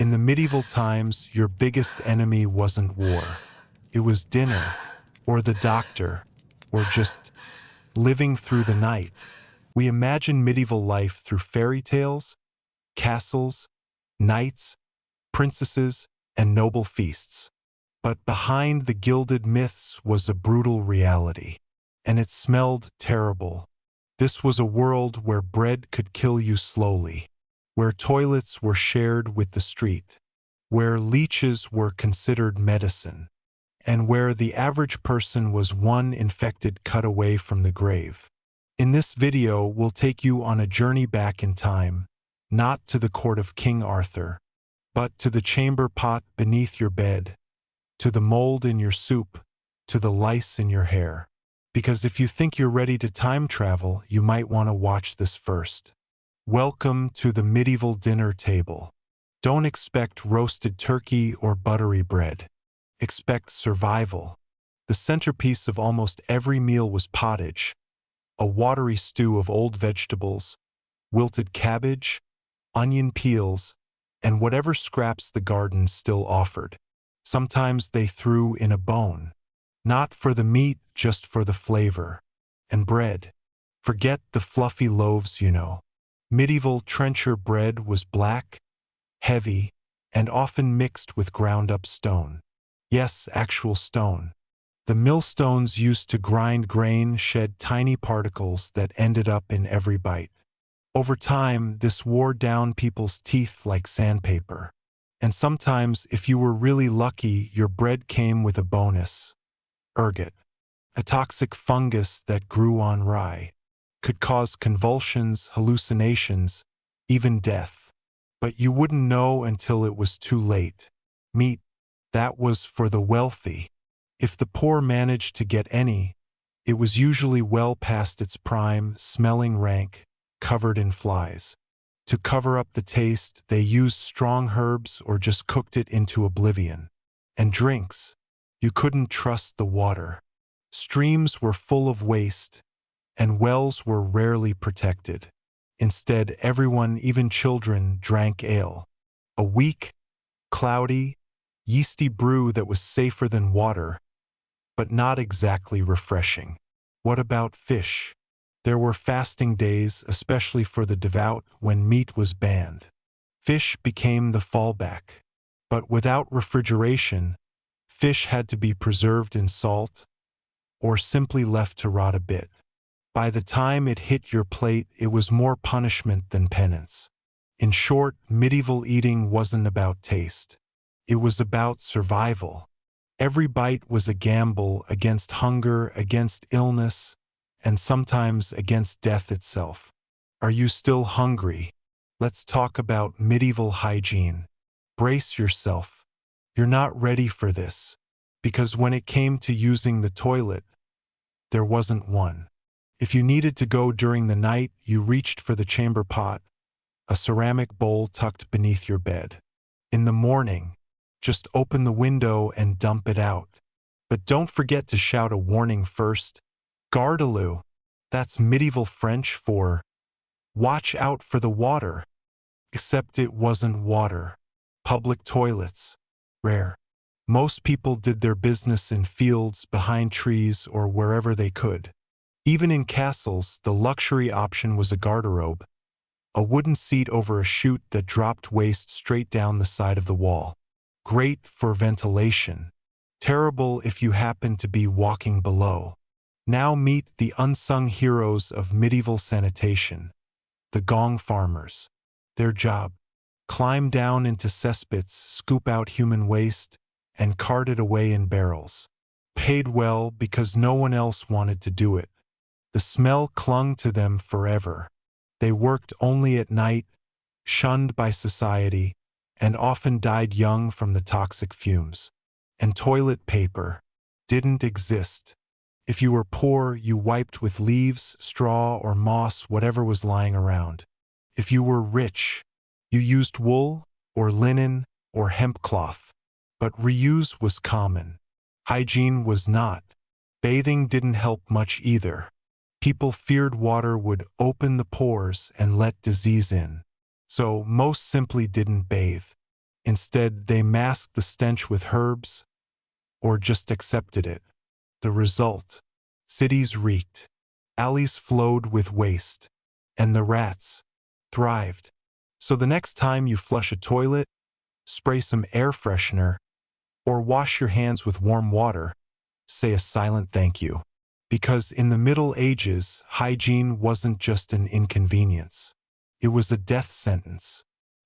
In the medieval times, your biggest enemy wasn't war. It was dinner, or the doctor, or just living through the night. We imagine medieval life through fairy tales, castles, knights, princesses, and noble feasts. But behind the gilded myths was a brutal reality, and it smelled terrible. This was a world where bread could kill you slowly, where toilets were shared with the street, where leeches were considered medicine, and where the average person was one infected cut away from the grave. In this video, we'll take you on a journey back in time, not to the court of King Arthur, but to the chamber pot beneath your bed, to the mold in your soup, to the lice in your hair. Because if you think you're ready to time travel, you might want to watch this first. Welcome to the medieval dinner table. Don't expect roasted turkey or buttery bread. Expect survival. The centerpiece of almost every meal was pottage, a watery stew of old vegetables, wilted cabbage, onion peels, and whatever scraps the garden still offered. Sometimes they threw in a bone. Not for the meat, just for the flavor. And bread. Forget the fluffy loaves, you know. Medieval trencher bread was black, heavy, and often mixed with ground-up stone. Yes, actual stone. The millstones used to grind grain shed tiny particles that ended up in every bite. Over time, this wore down people's teeth like sandpaper. And sometimes, if you were really lucky, your bread came with a bonus. Ergot, a toxic fungus that grew on rye, could cause convulsions, hallucinations, even death. But you wouldn't know until it was too late. Meat, that was for the wealthy. If the poor managed to get any, it was usually well past its prime, smelling rank, covered in flies. To cover up the taste, they used strong herbs or just cooked it into oblivion. And drinks. You couldn't trust the water. Streams were full of waste, and wells were rarely protected. Instead, everyone, even children, drank ale. A weak, cloudy, yeasty brew that was safer than water, but not exactly refreshing. What about fish? There were fasting days, especially for the devout, when meat was banned. Fish became the fallback. But without refrigeration, fish had to be preserved in salt, or simply left to rot a bit. By the time it hit your plate, it was more punishment than penance. In short, medieval eating wasn't about taste. It was about survival. Every bite was a gamble against hunger, against illness, and sometimes against death itself. Are you still hungry? Let's talk about medieval hygiene. Brace yourself. You're not ready for this, because when it came to using the toilet, there wasn't one. If you needed to go during the night, you reached for the chamber pot, a ceramic bowl tucked beneath your bed. In the morning, just open the window and dump it out. But don't forget to shout a warning first. Garde-à-l'eau. That's medieval French for watch out for the water. Except it wasn't water. Public toilets. Rare. Most people did their business in fields, behind trees, or wherever they could. Even in castles, the luxury option was a garderobe, a wooden seat over a chute that dropped waste straight down the side of the wall. Great for ventilation. Terrible if you happened to be walking below. Now meet the unsung heroes of medieval sanitation, the gong farmers. Their job: climb down into cesspits, scoop out human waste, and cart it away in barrels. Paid well because no one else wanted to do it. The smell clung to them forever. They worked only at night, shunned by society, and often died young from the toxic fumes. And toilet paper didn't exist. If you were poor, you wiped with leaves, straw, or moss, whatever was lying around. If you were rich, you used wool, or linen, or hemp cloth. But reuse was common. Hygiene was not. Bathing didn't help much either. People feared water would open the pores and let disease in. So most simply didn't bathe. Instead, they masked the stench with herbs or just accepted it. The result: cities reeked, alleys flowed with waste, and the rats thrived. So the next time you flush a toilet, spray some air freshener, or wash your hands with warm water, say a silent thank you. Because in the Middle Ages, hygiene wasn't just an inconvenience. It was a death sentence.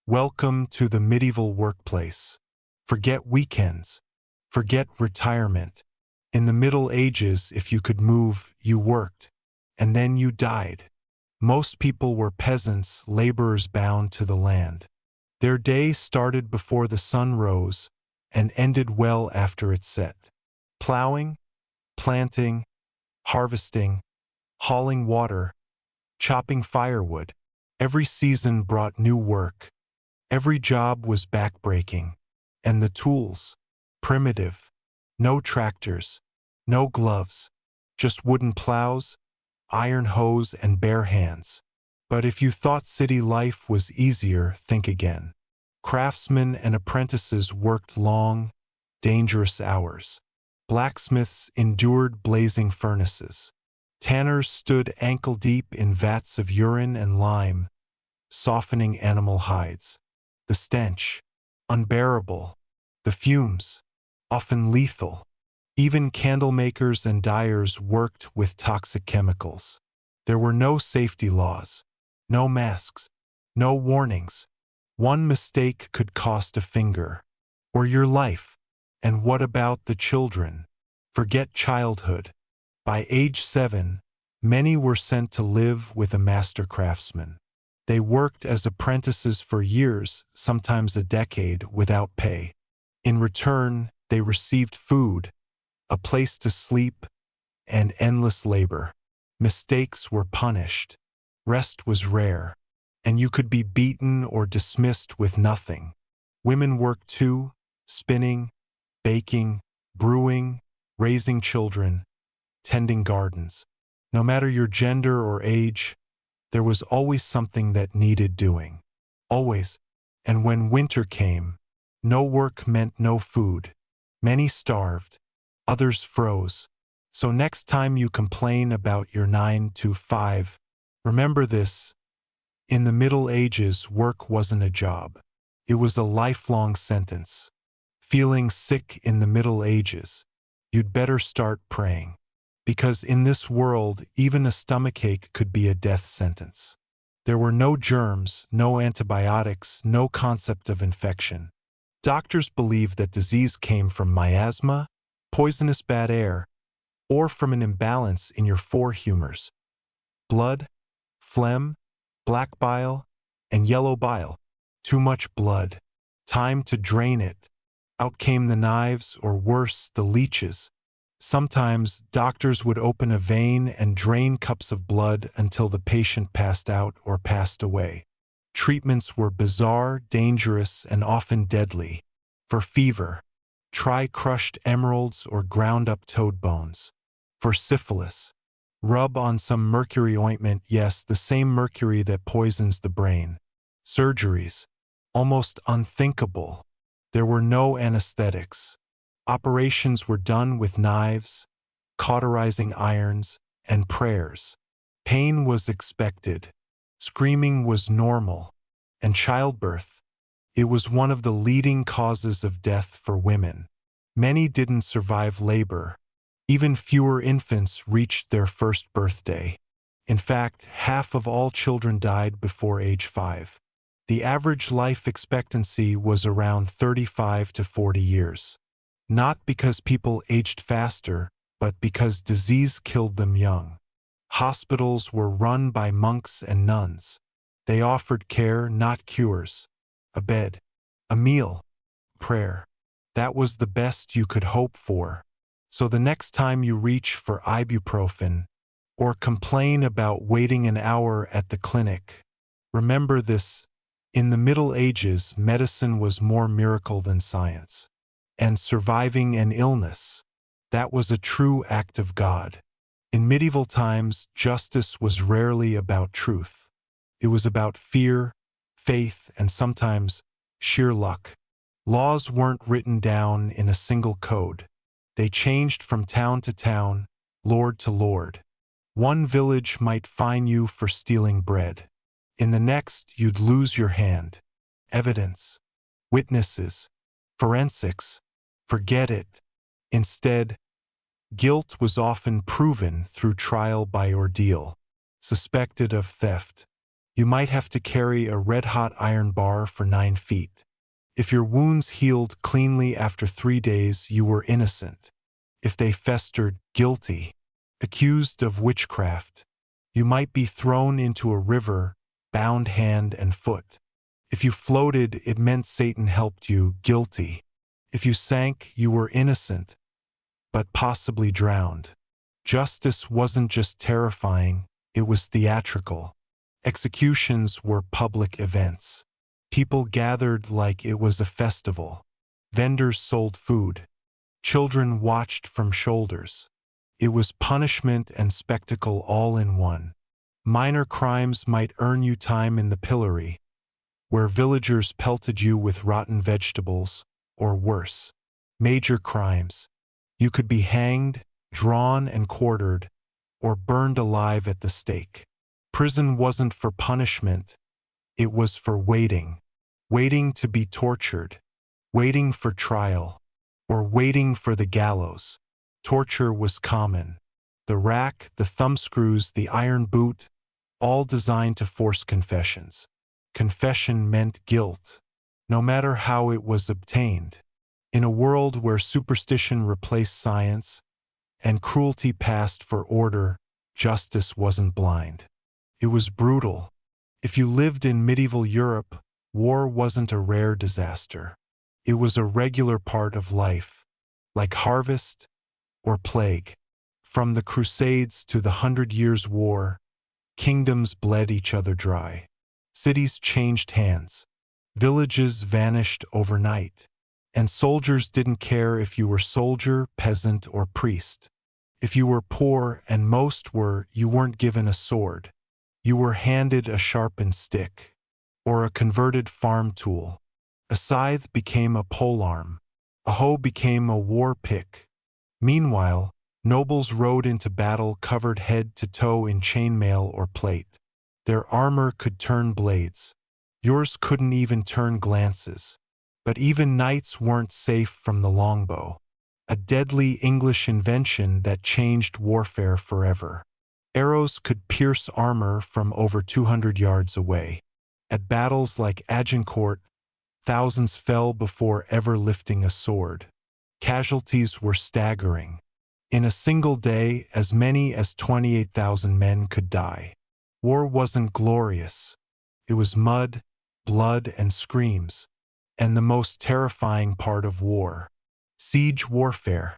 Welcome to the medieval workplace. Forget weekends. Forget retirement. In the Middle Ages, if you could move, you worked. And then you died. Most people were peasants, laborers bound to the land. Their day started before the sun rose and ended well after it set. Plowing, planting, harvesting, hauling water, chopping firewood. Every season brought new work. Every job was backbreaking. And the tools, primitive. No tractors, no gloves, just wooden plows, iron hoes, and bare hands. But if you thought city life was easier, think again. Craftsmen and apprentices worked long, dangerous hours. Blacksmiths endured blazing furnaces. Tanners stood ankle-deep in vats of urine and lime, softening animal hides. The stench, unbearable. The fumes, often lethal. Even candlemakers and dyers worked with toxic chemicals. There were no safety laws, no masks, no warnings. One mistake could cost a finger, or your life. And what about the children? Forget childhood. By age 7, many were sent to live with a master craftsman. They worked as apprentices for years, sometimes a decade, without pay. In return, they received food, a place to sleep, and endless labor. Mistakes were punished. Rest was rare, and you could be beaten or dismissed with nothing. Women worked too, spinning, baking, brewing, raising children, tending gardens. No matter your gender or age, there was always something that needed doing. Always. And when winter came, no work meant no food. Many starved, others froze. So next time you complain about your 9 to 5, remember this: in the Middle Ages, work wasn't a job. It was a lifelong sentence. Feeling sick in the Middle Ages, you'd better start praying. Because in this world, even a stomachache could be a death sentence. There were no germs, no antibiotics, no concept of infection. Doctors believed that disease came from miasma, poisonous bad air, or from an imbalance in your four humors: blood, phlegm, black bile, and yellow bile. Too much blood. Time to drain it. Out came the knives, or worse, the leeches. Sometimes doctors would open a vein and drain cups of blood until the patient passed out or passed away. Treatments were bizarre, dangerous, and often deadly. For fever, try crushed emeralds or ground-up toad bones. For syphilis, rub on some mercury ointment, yes, the same mercury that poisons the brain. Surgeries, almost unthinkable. There were no anesthetics. Operations were done with knives, cauterizing irons, and prayers. Pain was expected. Screaming was normal. And childbirth, it was one of the leading causes of death for women. Many didn't survive labor. Even fewer infants reached their first birthday. In fact, half of all children died before age 5. The average life expectancy was around 35 to 40 years. Not because people aged faster, but because disease killed them young. Hospitals were run by monks and nuns. They offered care, not cures. A bed, a meal, prayer. That was the best you could hope for. So the next time you reach for ibuprofen or complain about waiting an hour at the clinic, remember this: in the Middle Ages, medicine was more miracle than science. And surviving an illness, that was a true act of God. In medieval times, justice was rarely about truth. It was about fear, faith, and sometimes sheer luck. Laws weren't written down in a single code. They changed from town to town, lord to lord. One village might fine you for stealing bread. In the next, you'd lose your hand. Evidence, witnesses, forensics, forget it. Instead, guilt was often proven through trial by ordeal. Suspected of theft, you might have to carry a red-hot iron bar for 9 feet. If your wounds healed cleanly after 3 days, you were innocent. If they festered, guilty. Accused of witchcraft, you might be thrown into a river, bound hand and foot. If you floated, it meant Satan helped you, guilty. If you sank, you were innocent, but possibly drowned. Justice wasn't just terrifying, it was theatrical. Executions were public events. People gathered like it was a festival. Vendors sold food. Children watched from shoulders. It was punishment and spectacle all in one. Minor crimes might earn you time in the pillory, where villagers pelted you with rotten vegetables, or worse. Major crimes. You could be hanged, drawn and quartered, or burned alive at the stake. Prison wasn't for punishment, it was for waiting. Waiting to be tortured, waiting for trial, or waiting for the gallows. Torture was common. The rack, the thumbscrews, the iron boot, all designed to force confessions. Confession meant guilt, no matter how it was obtained. In a world where superstition replaced science and cruelty passed for order, justice wasn't blind. It was brutal. If you lived in medieval Europe, war wasn't a rare disaster. It was a regular part of life, like harvest or plague. From the Crusades to the 100 Years' War, kingdoms bled each other dry. Cities changed hands. Villages vanished overnight. And soldiers didn't care if you were soldier, peasant, or priest. If you were poor, and most were, you weren't given a sword. You were handed a sharpened stick, or a converted farm tool. A scythe became a polearm. A hoe became a war pick. Meanwhile, nobles rode into battle covered head to toe in chainmail or plate. Their armor could turn blades. Yours couldn't even turn glances. But even knights weren't safe from the longbow, a deadly English invention that changed warfare forever. Arrows could pierce armor from over 200 yards away. At battles like Agincourt, thousands fell before ever lifting a sword. Casualties were staggering. In a single day, as many as 28,000 men could die. War wasn't glorious. It was mud, blood, and screams. And the most terrifying part of war. Siege warfare.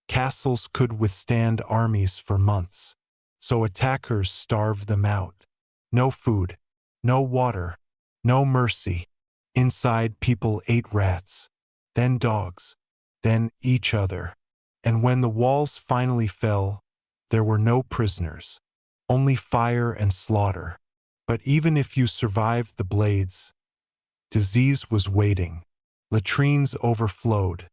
Castles could withstand armies for months. So attackers starved them out. No food, no water, no mercy. Inside, people ate rats, then dogs, then each other. And when the walls finally fell, there were no prisoners, only fire and slaughter. But even if you survived the blades, disease was waiting. Latrines overflowed.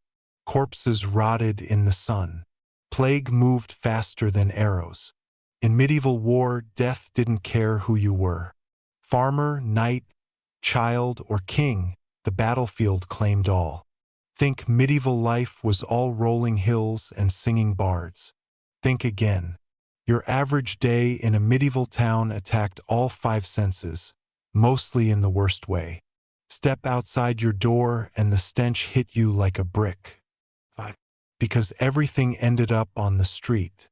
Corpses rotted in the sun. Plague moved faster than arrows. In medieval war, death didn't care who you were. Farmer, knight, child, or king, the battlefield claimed all. Think medieval life was all rolling hills and singing bards. Think again. Your average day in a medieval town attacked all 5 senses, mostly in the worst way. Step outside your door and the stench hit you like a brick. Because everything ended up on the street.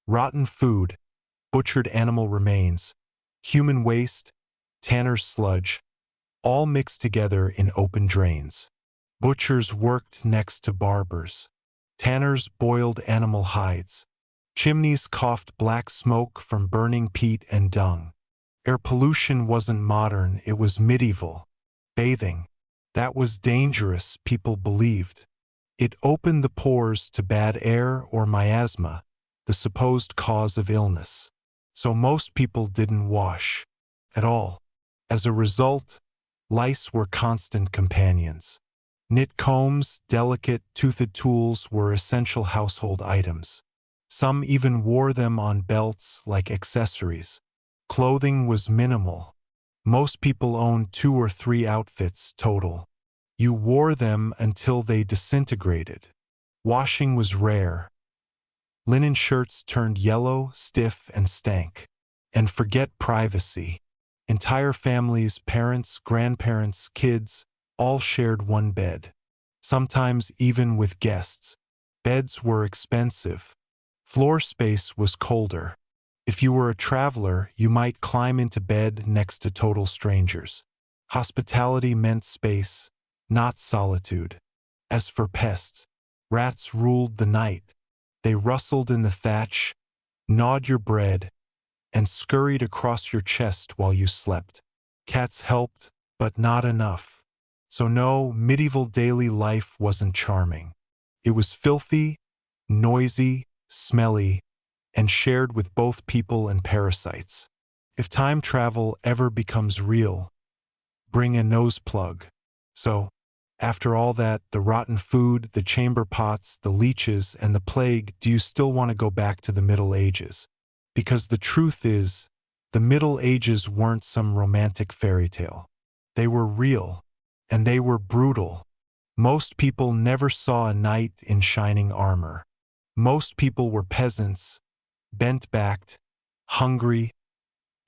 Rotten food, butchered animal remains, human waste, tanner's sludge, all mixed together in open drains. Butchers worked next to barbers. Tanners boiled animal hides. Chimneys coughed black smoke from burning peat and dung. Air pollution wasn't modern, it was medieval. Bathing. That was dangerous, people believed. It opened the pores to bad air or miasma, the supposed cause of illness. So most people didn't wash at all. As a result, lice were constant companions. Knit combs, delicate, toothed tools were essential household items. Some even wore them on belts like accessories. Clothing was minimal. Most people owned 2 or 3 outfits total. You wore them until they disintegrated. Washing was rare. Linen shirts turned yellow, stiff, and stank. And forget privacy. Entire families, parents, grandparents, kids, all shared one bed. Sometimes even with guests. Beds were expensive. Floor space was colder. If you were a traveler, you might climb into bed next to total strangers. Hospitality meant space, not solitude. As for pests, rats ruled the night. They rustled in the thatch, gnawed your bread, and scurried across your chest while you slept. Cats helped, but not enough. So no, medieval daily life wasn't charming. It was filthy, noisy, smelly, and shared with both people and parasites. If time travel ever becomes real, bring a nose plug. So, after all that, the rotten food, the chamber pots, the leeches, and the plague, do you still want to go back to the Middle Ages? Because the truth is, the Middle Ages weren't some romantic fairy tale. They were real, and they were brutal. Most people never saw a knight in shining armor. Most people were peasants, bent-backed, hungry,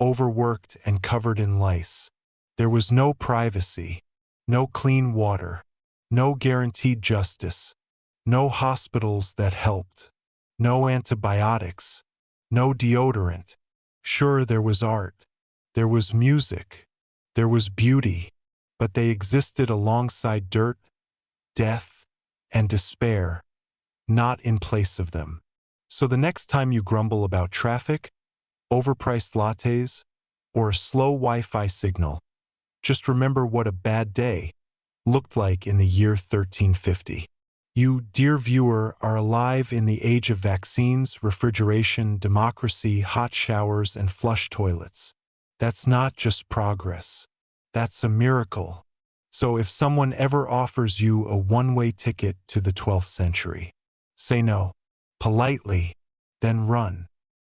overworked, and covered in lice. There was no privacy, no clean water, no guaranteed justice, no hospitals that helped, no antibiotics, no deodorant. Sure, there was art, there was music, there was beauty, but they existed alongside dirt, death, and despair, not in place of them. So the next time you grumble about traffic, overpriced lattes, or a slow Wi-Fi signal, just remember what a bad day looked like in the year 1350. You, dear viewer, are alive in the age of vaccines, refrigeration, democracy, hot showers, and flush toilets. That's not just progress. That's a miracle. So if someone ever offers you a one-way ticket to the 12th century, say no, politely, then run.